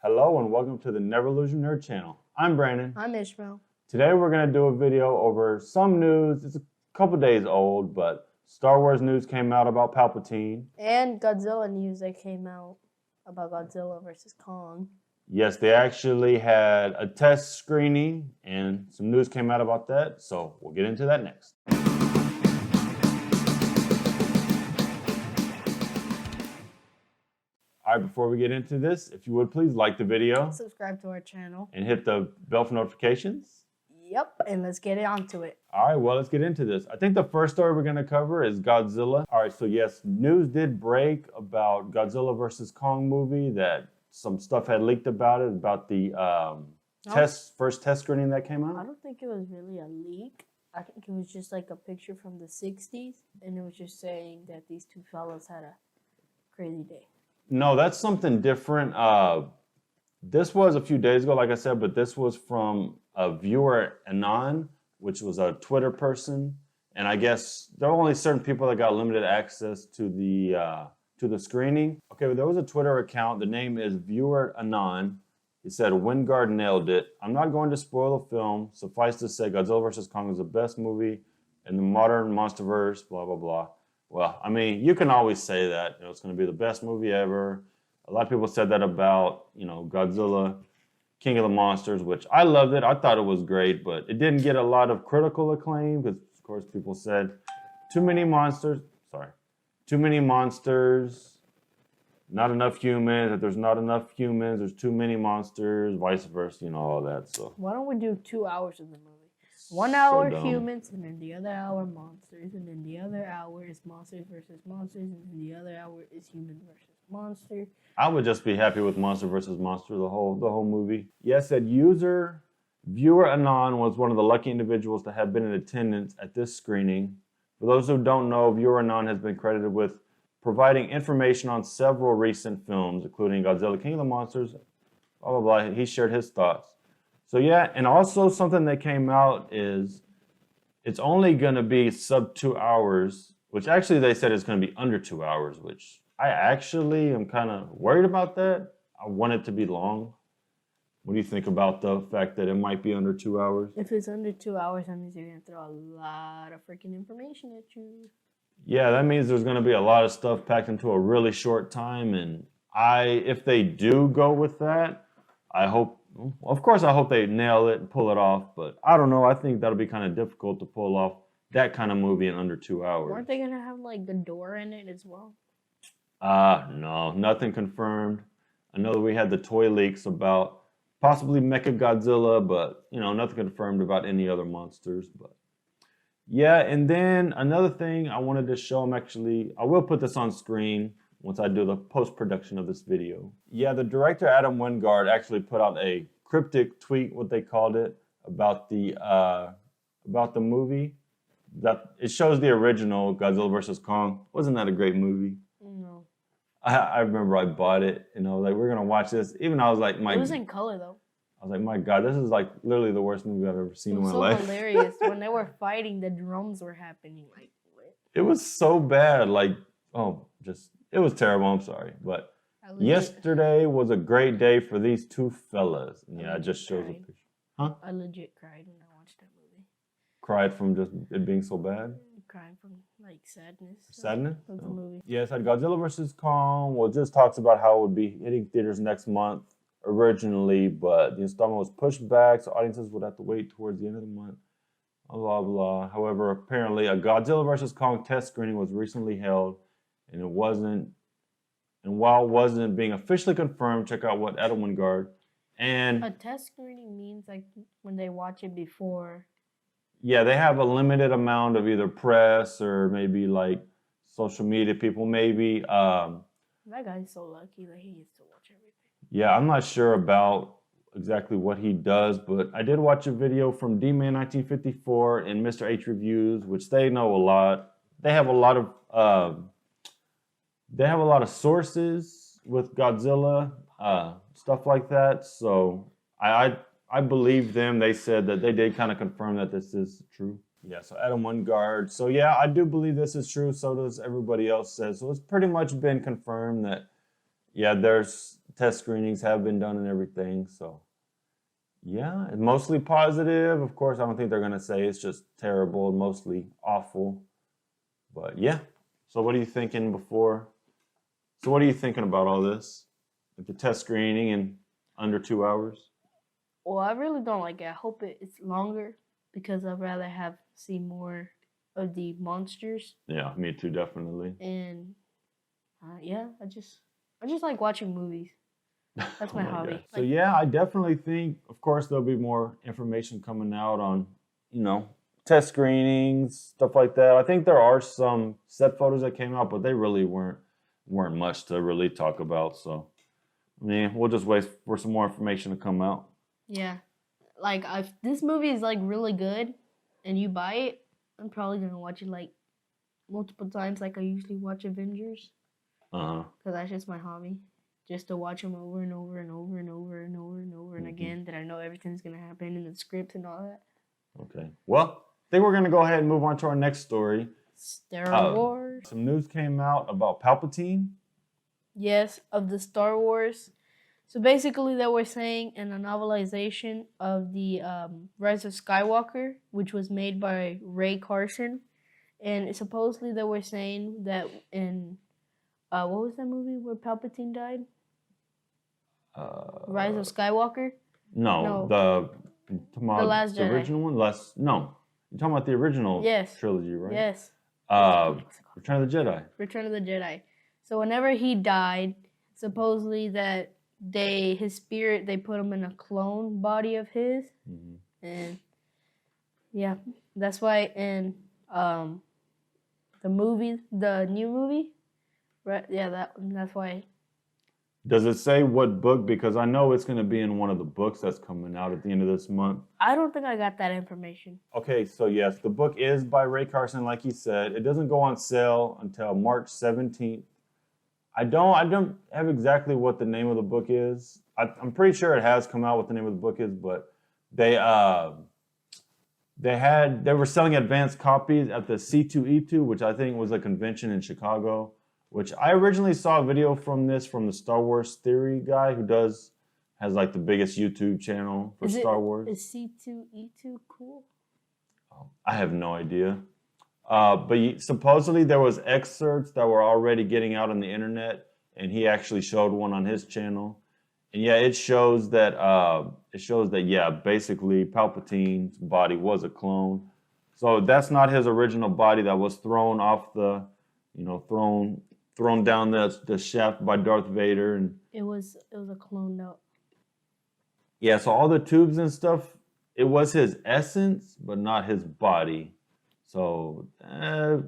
Hello and welcome to the Never Lose Your Nerd channel. I'm Brandon. I'm Ishmael. Today we're going to do a video over some news. It's a couple days old, but Star Wars news came out about Palpatine. And Godzilla news that came out about Godzilla versus Kong. Yes, they actually had a test screening and some news came out about that, so we'll get into that next. All right, before we get into this, if you would please like the video. Subscribe to our channel. And hit the bell for notifications. Yep, and let's get onto it. All right, well, let's get into this. I think the first story we're going to cover is Godzilla. All right, so yes, news did break about Godzilla versus Kong movie, that some stuff had leaked about it, about the first test screening that came out. I don't think it was really a leak. I think it was just like a picture from the 60s, and it was just saying that these two fellas had a crazy day. No, that's something different. This was a few days ago, like I said, but this was from a viewer, Anon, which was a Twitter person. And I guess there were only certain people that got limited access to the screening. Okay, but there was a Twitter account. The name is Viewer Anon. He said, Wingard nailed it. I'm not going to spoil the film. Suffice to say, Godzilla vs. Kong is the best movie in the modern monsterverse, blah, blah, blah. Well, I mean, you can always say that. You know, it's going to be the best movie ever. A lot of people said that about, Godzilla, King of the Monsters, which I loved it. I thought it was great, but it didn't get a lot of critical acclaim because, of course, people said too many monsters, not enough humans. If there's not enough humans, there's too many monsters, vice versa, all that. So why don't we do 2 hours of the movie? 1 hour humans, and then the other hour monsters, and then the other hour is monsters versus monsters, and then the other hour is human versus monster. I would just be happy with monster versus monster the whole movie. Yes, that user Viewer Anon was one of the lucky individuals to have been in attendance at this screening. For those who don't know, Viewer Anon has been credited with providing information on several recent films, including Godzilla, King of the Monsters, blah, blah, blah. He shared his thoughts. So yeah, and also something that came out is it's only going to be sub 2 hours, which actually they said it's going to be under 2 hours, which I actually am kind of worried about that. I want it to be long. What do you think about the fact that it might be under 2 hours? If it's under 2 hours, that means you're going to throw a lot of freaking information at you. Yeah, that means there's going to be a lot of stuff packed into a really short time. And if they do go with that, of course, I hope they nail it and pull it off. But I don't know. I think that'll be kind of difficult to pull off that kind of movie in under 2 hours. Weren't they going to have like Ghidorah in it as well? No, nothing confirmed. I know that we had the toy leaks about possibly Mechagodzilla, but nothing confirmed about any other monsters. But yeah, and then another thing I wanted to show them, I will put this on screen once I do the post-production of this video. Yeah, the director, Adam Wingard, actually put out a cryptic tweet, what they called it, about the movie. That it shows the original Godzilla vs. Kong. Wasn't that a great movie? No. I remember I bought it, and I was like, we're going to watch this. Even I was like, it was in color, though. I was like, my God, this is like literally the worst movie I've ever seen in my life. It was so hilarious. When they were fighting, the drums were happening. Like, what? It was so bad. It was terrible. I'm sorry. But yesterday was a great day for these two fellas. Yeah, it just shows a picture. Huh? I legit cried when I watched that movie. Cried from just it being so bad? Crying from, sadness. Sadness? Of the movie. Yes, had Godzilla vs. Kong. Well, it just talks about how it would be hitting theaters next month originally, but the installment was pushed back, so audiences would have to wait towards the end of the month. Blah, blah. However, apparently a Godzilla vs. Kong test screening was recently held, and while it wasn't being officially confirmed, check out what Adam Wingard and a test screening means like when they watch it before. Yeah, they have a limited amount of either press or maybe like social media people, maybe. That guy's so lucky that he gets to watch everything. Yeah, I'm not sure about exactly what he does, but I did watch a video from D-Man 1954 and Mr. H Reviews, which they know a lot. They have a lot of sources with Godzilla, stuff like that. So I believe them. They said that they did kind of confirm that this is true. Yeah, so Adam Wingard. So yeah, I do believe this is true. So does everybody else says. So it's pretty much been confirmed that, yeah, there's test screenings have been done and everything. So, yeah, it's mostly positive. Of course, I don't think they're going to say it's just terrible, mostly awful. But yeah. So what are you thinking about all this? Like the test screening in under 2 hours? Well, I really don't like it. I hope it's longer because I'd rather see more of the monsters. Yeah, me too, definitely. And yeah, I just like watching movies. That's my hobby. God. So yeah, I definitely think, of course, there'll be more information coming out on, test screenings, stuff like that. I think there are some set photos that came out, but they really weren't much to really talk about. So, I mean, we'll just wait for some more information to come out. Yeah, like if this movie is like really good, and you buy it, I'm probably gonna watch it like multiple times, like I usually watch Avengers. Because that's just my hobby, just to watch them over and over and over and over and over and over and again. That I know everything's gonna happen in the script and all that. Okay. Well, I think we're gonna go ahead and move on to our next story. Star Wars. Some news came out about Palpatine. Yes, of the Star Wars. So basically, they were saying in a novelization of the Rise of Skywalker, which was made by Ray Carson, and supposedly they were saying that in what was that movie where Palpatine died? Rise of Skywalker. No, the Last Jedi. Original one. No, you're talking about the original trilogy, right? Yes. Return of the Jedi. Return of the Jedi. So whenever he died, supposedly that his spirit, they put him in a clone body of his, and yeah, that's why in the new movie, right? Yeah, that's why. Does it say what book? Because I know it's going to be in one of the books that's coming out at the end of this month. I don't think I got that information. Okay, so yes, the book is by Ray Carson, like he said. It doesn't go on sale until March 17th. I don't have exactly what the name of the book is. I'm pretty sure it has come out what the name of the book is, but they were selling advanced copies at the C2E2, which I think was a convention in Chicago, which I originally saw a video from the Star Wars Theory guy who has like the biggest YouTube channel for Star Wars. Is C2E2 cool? I have no idea. But supposedly there was excerpts that were already getting out on the internet, and he actually showed one on his channel. And yeah, it shows that basically Palpatine's body was a clone. So that's not his original body that was thrown off the, thrown down the shaft by Darth Vader, and it was a clone note. Yeah, so all the tubes and stuff, it was his essence, but not his body. So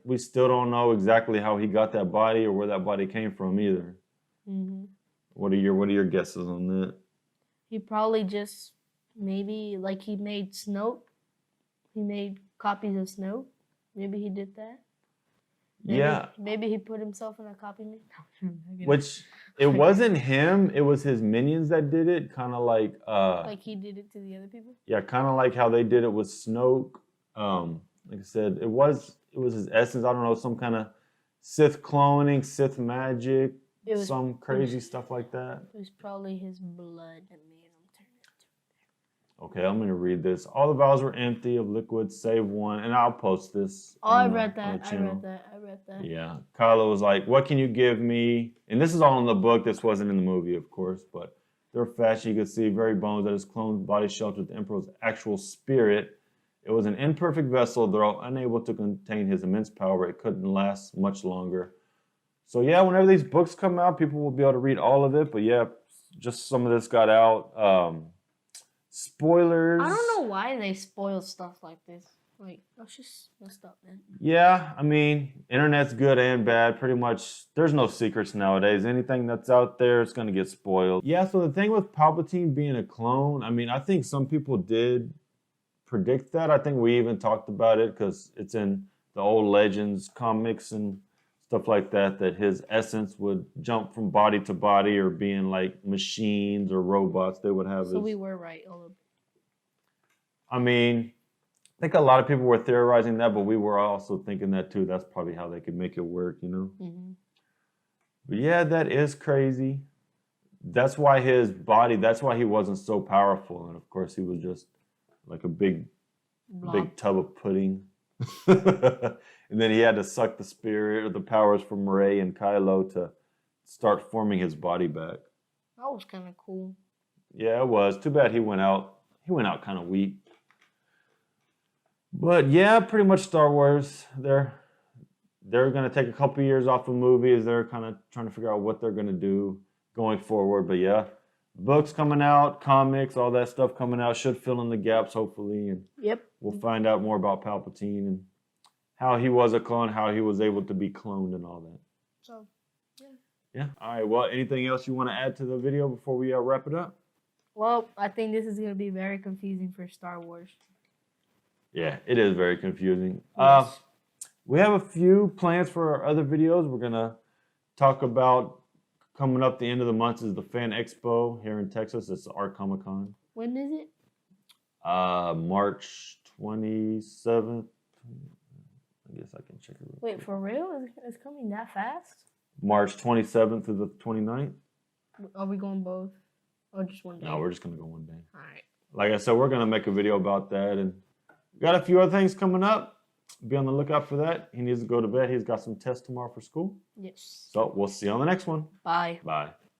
we still don't know exactly how he got that body or where that body came from either. Mm-hmm. What are your guesses on that? He probably just maybe like he made Snoke. He made copies of Snoke. Maybe he did that. Maybe he put himself in a copy. Which it wasn't him. It was his minions that did it. Kind of like like he did it to the other people. Yeah, kind of like how they did it with Snoke. Like I said, it was his essence. I don't know, some kind of Sith cloning, Sith magic, some crazy stuff like that. It was probably his blood that made him turn into. Okay, I'm going to read this. All the vials were empty of liquid, save one, and I'll post this. I read that. Yeah, Kylo was like, "What can you give me?" And this is all in the book. This wasn't in the movie, of course, but they're fast. You could see very bones that his clone's body sheltered the Emperor's actual spirit. It was an imperfect vessel, though unable to contain his immense power. It couldn't last much longer. So yeah, whenever these books come out, people will be able to read all of it. But yeah, just some of this got out. Spoilers. I don't know why they spoil stuff like this. Like, that's just messed up, man. Yeah, I mean, internet's good and bad. Pretty much, there's no secrets nowadays. Anything that's out there is going to get spoiled. Yeah, so the thing with Palpatine being a clone, I mean, I think some people did predict that. I think we even talked about it because it's in the old Legends comics and stuff like that, that his essence would jump from body to body or being like machines or robots. They would have. So we were right. I mean, I think a lot of people were theorizing that, but we were also thinking that too. That's probably how they could make it work, you know? Mm-hmm. But yeah, that is crazy. that's why his body, that's why he wasn't so powerful. And of course, he was just like a big tub of pudding. And then he had to suck the spirit or the powers from Rey and Kylo to start forming his body back. That was kind of cool. Yeah, it was. Too bad he went out. He went out kind of weak. But yeah, pretty much Star Wars. They're going to take a couple years off of movies. They're kind of trying to figure out what they're going to do going forward. But yeah, books coming out, comics, all that stuff coming out should fill in the gaps, hopefully. And yep. We'll find out more about Palpatine and how he was a clone, how he was able to be cloned and all that. So, yeah. Yeah. All right. Well, anything else you want to add to the video before we wrap it up? Well, I think this is going to be very confusing for Star Wars. Yeah, it is very confusing. Yes. We have a few plans for our other videos. We're going to talk about coming up the end of the month is the Fan Expo here in Texas. It's our Comic-Con. When is it? March 27th. I guess I can check it. Wait, for real? It's coming that fast? March 27th to the 29th. Are we going both? Or just one day? No, we're just going to go one day. All right. Like I said, we're going to make a video about that. And we got a few other things coming up. Be on the lookout for that. He needs to go to bed. He's got some tests tomorrow for school. Yes. So we'll see you on the next one. Bye. Bye.